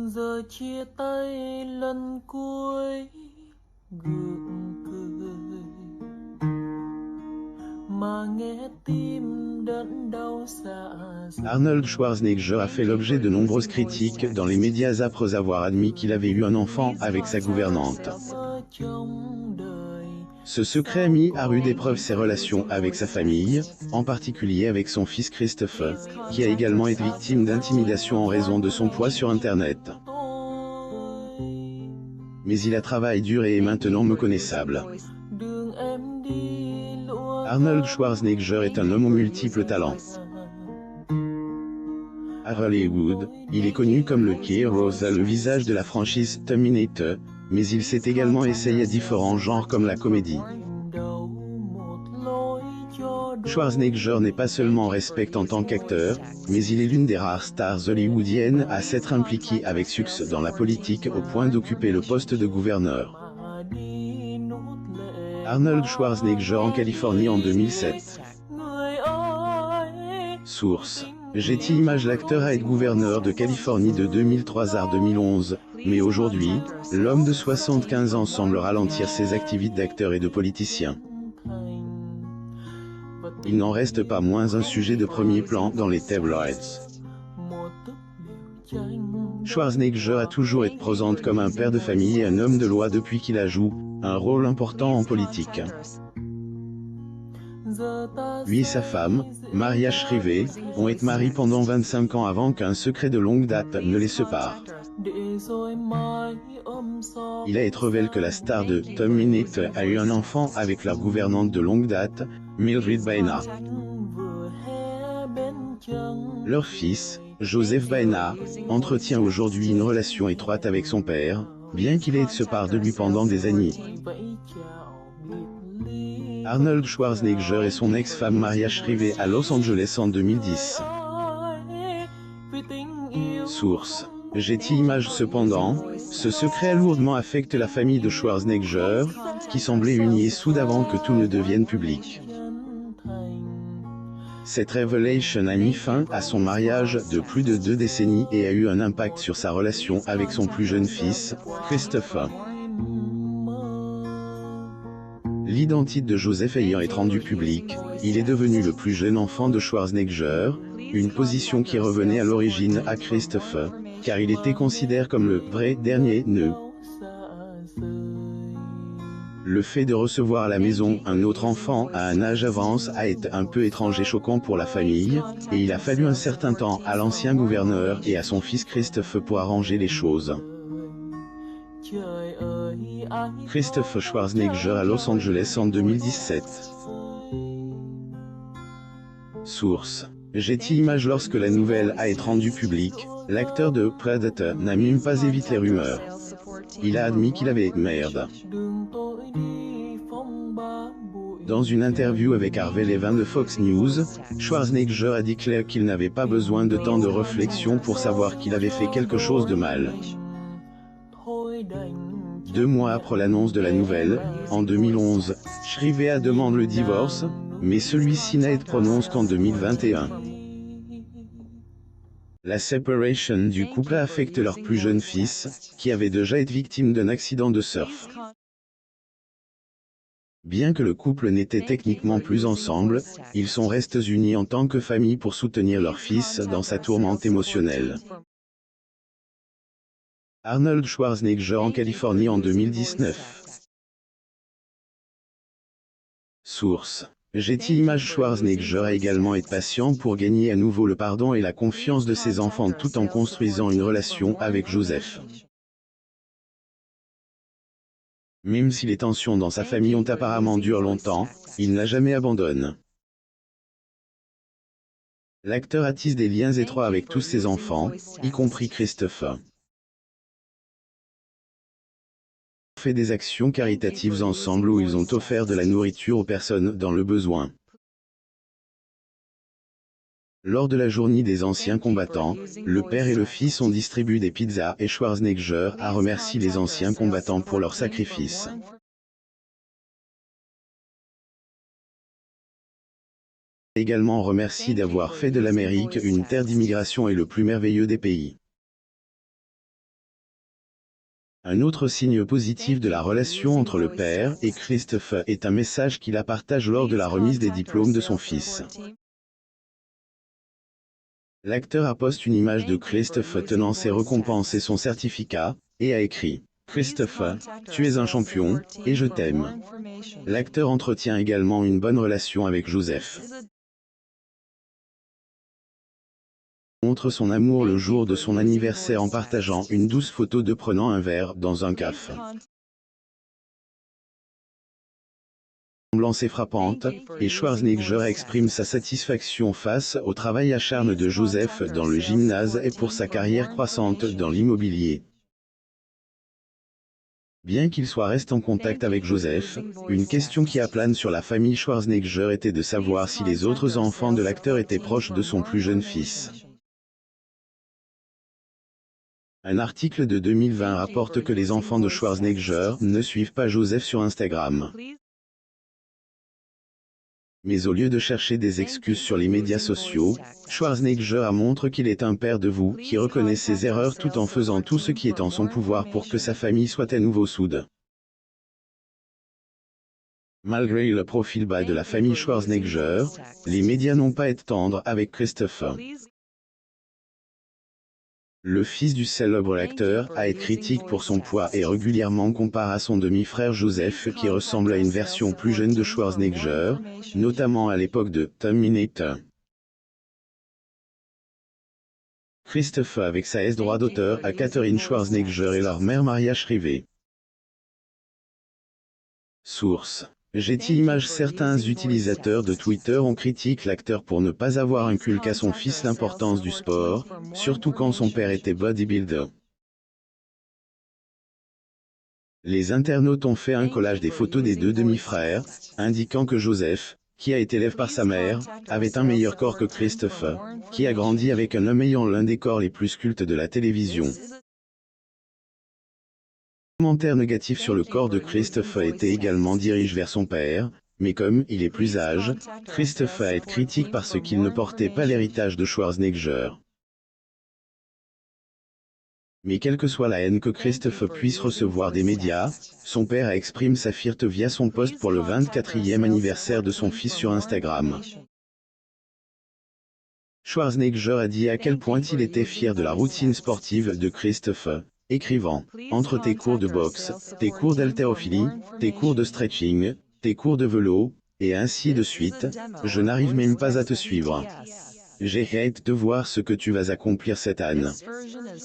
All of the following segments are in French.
Giờ chia tay lần cuối gượng cười mà nghe tim đớn đau dạ dày. Arnold Schwarzenegger a fait l'objet de nombreuses critiques dans les médias après avoir admis qu'il avait eu un enfant avec sa gouvernante. Ce secret a mis à rude épreuve ses relations avec sa famille, en particulier avec son fils Christopher, qui a également été victime d'intimidation en raison de son poids sur Internet. Mais il a travaillé dur et est maintenant méconnaissable. Arnold Schwarzenegger est un homme aux multiples talents. À Hollywood, il est connu comme le Hero, le visage de la franchise Terminator, mais il s'est également essayé à différents genres comme la comédie. Schwarzenegger n'est pas seulement respecté en tant qu'acteur, mais il est l'une des rares stars hollywoodiennes à s'être impliqué avec succès dans la politique au point d'occuper le poste de gouverneur. Arnold Schwarzenegger en Californie en 2007. Source: Getty Images. L'acteur a été gouverneur de Californie de 2003 à 2011, mais aujourd'hui, l'homme de 75 ans semble ralentir ses activités d'acteur et de politicien. Il n'en reste pas moins un sujet de premier plan dans les tabloids. Schwarzenegger a toujours été présent comme un père de famille et un homme de loi depuis qu'il a joué un rôle important en politique. Lui et sa femme, Maria Shriver, ont été mariés pendant 25 ans avant qu'un secret de longue date ne les sépare. Il a été révélé que la star de Terminator a eu un enfant avec leur gouvernante de longue date, Mildred Baena. Leur fils, Joseph Baena, entretient aujourd'hui une relation étroite avec son père, bien qu'il ait été séparé de lui pendant des années. Arnold Schwarzenegger et son ex-femme Maria Shriver à Los Angeles en 2010. Source: Getty Images. Cependant, ce secret a lourdement affecté la famille de Schwarzenegger, qui semblait unie et soude avant que tout ne devienne public. Cette révélation a mis fin à son mariage de plus de 2 décennies et a eu un impact sur sa relation avec son plus jeune fils, Christopher. L'identité de Joseph ayant été rendue publique, il est devenu le plus jeune enfant de Schwarzenegger, une position qui revenait à l'origine à Christopher, car il était considéré comme le vrai dernier-né. Le fait de recevoir à la maison un autre enfant à un âge avancé a été un peu étrange et choquant pour la famille, et il a fallu un certain temps à l'ancien gouverneur et à son fils Christopher pour arranger les choses. Christopher Schwarzenegger à Los Angeles en 2017. Source: Getty Images. Lorsque la nouvelle a été rendue publique, l'acteur de Predator n'a même pas évité les rumeurs. Il a admis qu'il avait « merde ». Dans une interview avec Harvey Levin de Fox News, Schwarzenegger a déclaré qu'il n'avait pas besoin de temps de réflexion pour savoir qu'il avait fait quelque chose de mal. 2 mois après l'annonce de la nouvelle, en 2011, Shriver a demandé le divorce, mais celui-ci n'a été prononcé qu'en 2021. La séparation du couple a affecté leur plus jeune fils, qui avait déjà été victime d'un accident de surf. Bien que le couple n'était techniquement plus ensemble, ils sont restés unis en tant que famille pour soutenir leur fils dans sa tourmente émotionnelle. Arnold Schwarzenegger en Californie en 2019. Source: Getty Images. Schwarzenegger a également été patient pour gagner à nouveau le pardon et la confiance de ses enfants tout en construisant une relation avec Joseph. Même si les tensions dans sa famille ont apparemment duré longtemps, il n'a jamais abandonné. L'acteur a tissé des liens étroits avec tous ses enfants, y compris Christopher. Ils ont fait des actions caritatives ensemble où ils ont offert de la nourriture aux personnes dans le besoin. Lors de la journée des anciens combattants, le père et le fils ont distribué des pizzas et Schwarzenegger a remercié les anciens combattants pour leur sacrifice. Il a également remercié d'avoir fait de l'Amérique une terre d'immigration et le plus merveilleux des pays. Un autre signe positif de la relation entre le père et Christophe est un message qu'il a partagé lors de la remise des diplômes de son fils. L'acteur a posté une image de Christophe tenant ses récompenses et son certificat, et a écrit « Christophe, tu es un champion, et je t'aime ». L'acteur entretient également une bonne relation avec Joseph. Il montre son amour le jour de son anniversaire en partageant une douce photo de prenant un verre dans un café. Ressemblance est frappante, et Schwarzenegger exprime sa satisfaction face au travail acharné de Joseph dans le gymnase et pour sa carrière croissante dans l'immobilier. Bien qu'il soit resté en contact avec Joseph, une question qui plane sur la famille Schwarzenegger était de savoir si les autres enfants de l'acteur étaient proches de son plus jeune fils. Un article de 2020 rapporte que les enfants de Schwarzenegger ne suivent pas Joseph sur Instagram. Mais au lieu de chercher des excuses sur les médias sociaux, Schwarzenegger montre qu'il est un père de vous qui reconnaît ses erreurs tout en faisant tout ce qui est en son pouvoir pour que sa famille soit à nouveau soude. Malgré le profil bas de la famille Schwarzenegger, les médias n'ont pas été tendres avec Christophe. Le fils du célèbre acteur a été critique pour son poids et régulièrement compare à son demi-frère Joseph qui ressemble à une version plus jeune de Schwarzenegger, notamment à l'époque de Terminator. Christophe avec sa droit d'auteur à Catherine Schwarzenegger et leur mère Maria Shriver. Source. Getty Images. Certains utilisateurs de Twitter ont critiqué l'acteur pour ne pas avoir inculqué à son fils l'importance du sport, surtout quand son père était bodybuilder. Les internautes ont fait un collage des photos des deux demi-frères, indiquant que Joseph, qui a été élevé par sa mère, avait un meilleur corps que Christophe, qui a grandi avec un homme ayant l'un des corps les plus cultes de la télévision. Les commentaires négatifs sur le corps de Christophe étaient également dirigés vers son père, mais comme il est plus âgé, Christophe a été critique parce qu'il ne portait pas l'héritage de Schwarzenegger. Mais quelle que soit la haine que Christophe puisse recevoir des médias, son père exprime sa fierté via son post pour le 24e anniversaire de son fils sur Instagram. Schwarzenegger a dit à quel point il était fier de la routine sportive de Christophe, écrivant « Entre tes cours de boxe, tes cours d'haltérophilie, tes cours de stretching, tes cours de vélo, et ainsi de suite, je n'arrive même pas à te suivre. J'ai hâte de voir ce que tu vas accomplir cette année. »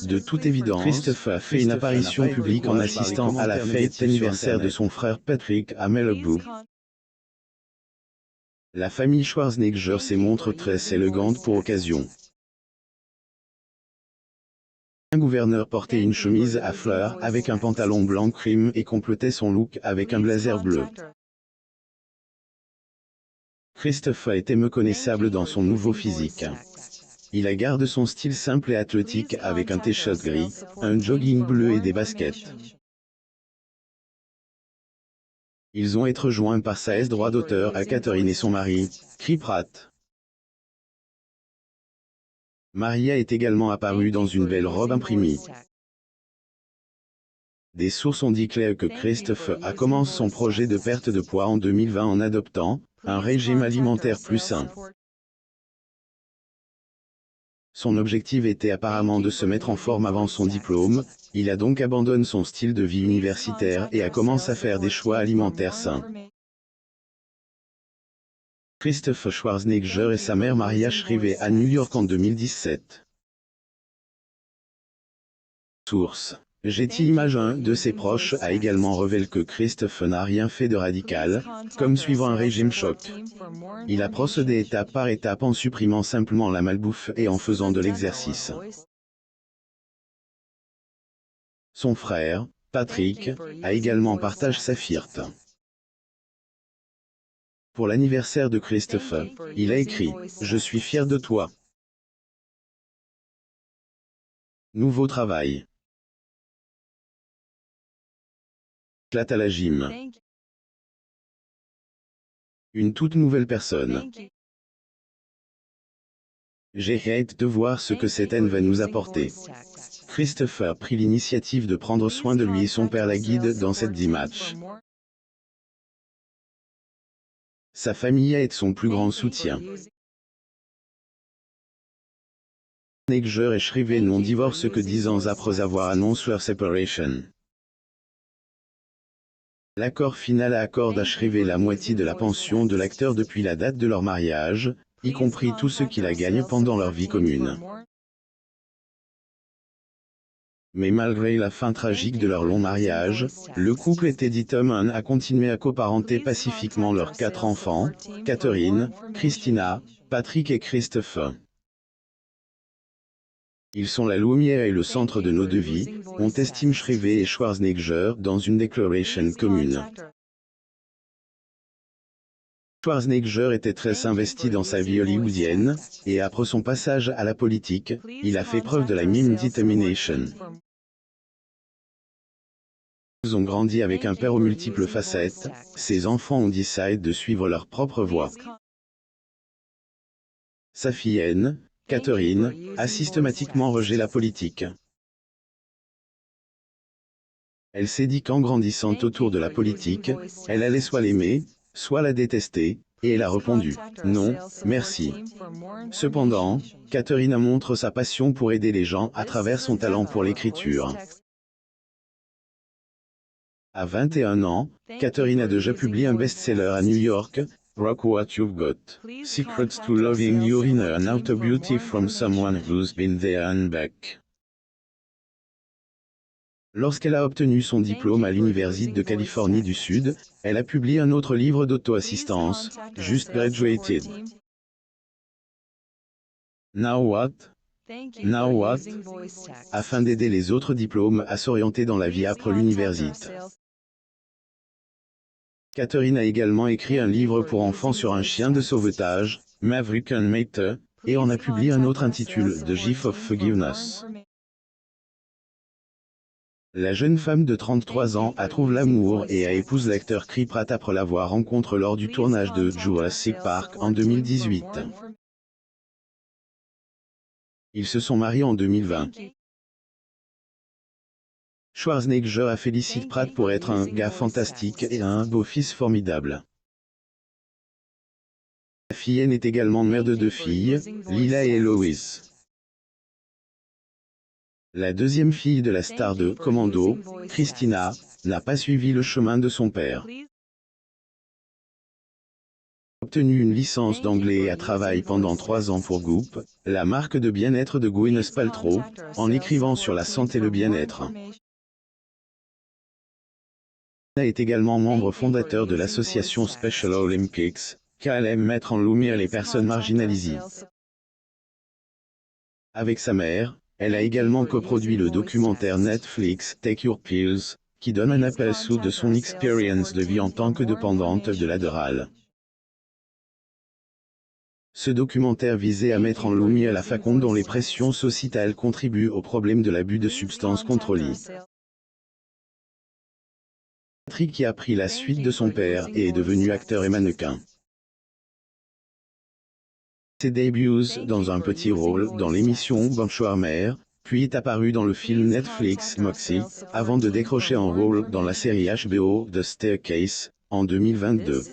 De toute évidence, Christophe a fait une apparition publique en assistant à la fête d'anniversaire de son frère Patrick à Malibu. La famille Schwarzenegger s'est montrée très élégante pour l'occasion. Un gouverneur portait une chemise à fleurs avec un pantalon blanc crime et complétait son look avec un blazer bleu. Christophe a été méconnaissable dans son nouveau physique. Il a gardé son style simple et athlétique avec un t-shirt gris, un jogging bleu et des baskets. Ils ont été rejoints par sa droit d'auteur à Catherine et son mari, Chris Pratt. Maria est également apparue dans une belle robe imprimée. Des sources ont dit que Christophe a commencé son projet de perte de poids en 2020 en adoptant un régime alimentaire plus sain. Son objectif était apparemment de se mettre en forme avant son diplôme, il a donc abandonné son style de vie universitaire et a commencé à faire des choix alimentaires sains. Christophe Schwarzenegger et sa mère Maria Shriver à New York en 2017. Source. Getty Images. Un de ses proches a également révélé que Christophe n'a rien fait de radical, comme suivant un régime choc. Il a procédé étape par étape en supprimant simplement la malbouffe et en faisant de l'exercice. Son frère, Patrick, a également partagé sa fierté. Pour l'anniversaire de Christophe, il a écrit « Je suis fier de toi. Nouveau travail. Éclate à la gym. Une toute nouvelle personne. J'ai hâte de voir ce que cette haine va nous apporter. » Christopher prit l'initiative de prendre soin de lui et son père la guide dans cette démarche. Sa famille est son plus grand soutien. Schwarzenegger et Shriver n'ont divorcé que 10 ans après avoir annoncé leur séparation. L'accord final accorde à Shriver la moitié de la pension de l'acteur depuis la date de leur mariage, y compris tout ce qu'il a gagné pendant leur vie commune. Mais malgré la fin tragique de leur long mariage, le couple et Teddy Thoman a continué à coparenter pacifiquement leurs 4 enfants, Catherine, Christina, Patrick et Christopher. Ils sont la lumière et le centre de nos deux vies, ont estimé Shriver et Schwarzenegger dans une déclaration commune. Schwarzenegger était très investi dans sa vie hollywoodienne, et après son passage à la politique, il a fait preuve de la même détermination. Ils ont grandi avec un père aux multiples facettes, ses enfants ont décidé de suivre leur propre voie. Sa fille Anne, Catherine, a systématiquement rejeté la politique. Elle s'est dit qu'en grandissant autour de la politique, elle allait soit l'aimer, soit la détester, et elle a répondu « Non, merci ». Cependant, Catherine montre sa passion pour aider les gens à travers son talent pour l'écriture. À 21 ans, Catherine a déjà publié un best-seller à New York, Rock What You've Got, Secrets to Loving Your Inner and Outer Beauty from Someone Who's Been There and Back. Lorsqu'elle a obtenu son diplôme à l'Université de Californie du Sud, elle a publié un autre livre d'auto-assistance, Just Graduated. Now What? Now What? Afin d'aider les autres diplômes à s'orienter dans la vie après l'université. Catherine a également écrit un livre pour enfants sur un chien de sauvetage, Maverick and Mater, et en a publié un autre intitulé The Gift of Forgiveness. La jeune femme de 33 ans a trouvé l'amour et a épousé l'acteur Chris Pratt après l'avoir rencontré lors du tournage de Jurassic Park en 2018. Ils se sont mariés en 2020. Schwarzenegger a félicité Pratt pour être un gars fantastique et un beau-fils formidable. La fille Anne est également mère de 2 filles, Lila et Eloise. La deuxième fille de la star de Commando, Christina, n'a pas suivi le chemin de son père. Obtenu une licence d'anglais et a travaillé pendant 3 ans pour Goop, la marque de bien-être de Gwyneth Paltrow, en écrivant sur la santé et le bien-être. Elle est également membre fondateur de l'association Special Olympics, car elle aime mettre en lumière les personnes marginalisées. Avec sa mère, elle a également coproduit le documentaire Netflix Take Your Pills, qui donne un aperçu de son expérience de vie en tant que dépendante de l'Adderall. Ce documentaire visait à mettre en lumière la façon dont les pressions sociétales contribuent au problème de l'abus de substances contrôlées. Patrick qui a pris la suite de son père et est devenu acteur et mannequin. Ses débuts dans un petit rôle dans l'émission Benchwarmer, puis est apparu dans le film Netflix Moxie, avant de décrocher un rôle dans la série HBO The Staircase, en 2022.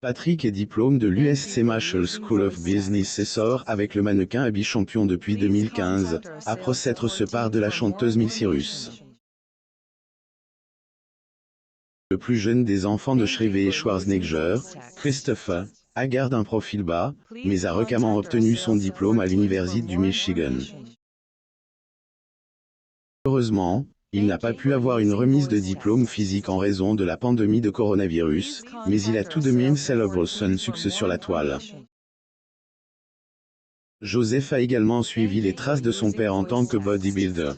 Patrick est diplôme de l'USC Marshall School of Business et sort avec le mannequin Abby champion depuis 2015, après s'être séparé de la chanteuse Miley Cyrus. Le plus jeune des enfants de Shriver et Schwarzenegger, Christopher, a gardé un profil bas, mais a récemment obtenu son diplôme à l'Université du Michigan. Heureusement, il n'a pas pu avoir une remise de diplôme physique en raison de la pandémie de coronavirus, mais il a tout de même célébré son succès sur la toile. Joseph a également suivi les traces de son père en tant que bodybuilder.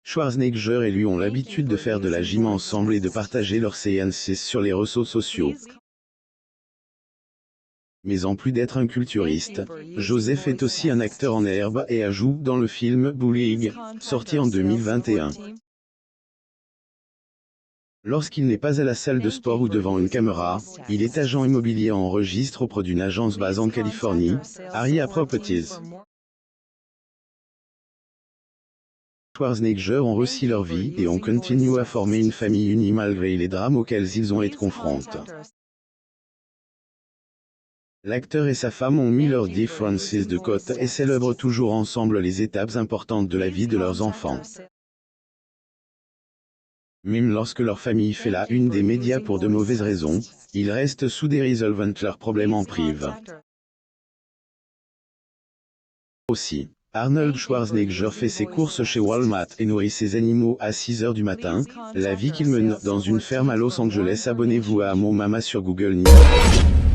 Schwarzenegger et lui ont l'habitude de faire de la gym ensemble et de partager leurs séances sur les réseaux sociaux. Mais en plus d'être un culturiste, Joseph est aussi un acteur en herbe et a joué dans le film Bullying, sorti en 2021. Lorsqu'il n'est pas à la salle de sport ou devant une caméra, il est agent immobilier en registre auprès d'une agence basée en Californie, Aria Properties. Schwarzenegger ont réussi leur vie et ont continué à former une famille unie malgré les drames auxquels ils ont été confrontés. L'acteur et sa femme ont mis leur dit Francis de côté et célèbrent toujours ensemble les étapes importantes de la vie de leurs enfants. Même lorsque leur famille fait la une des médias pour de mauvaises raisons, ils restent soudés et résolvent leurs problèmes en privé. Aussi, Arnold Schwarzenegger fait ses courses chez Walmart et nourrit ses animaux à 6 heures du matin, la vie qu'il mène dans une ferme à Los Angeles. Abonnez-vous à Mon Mama sur Google News.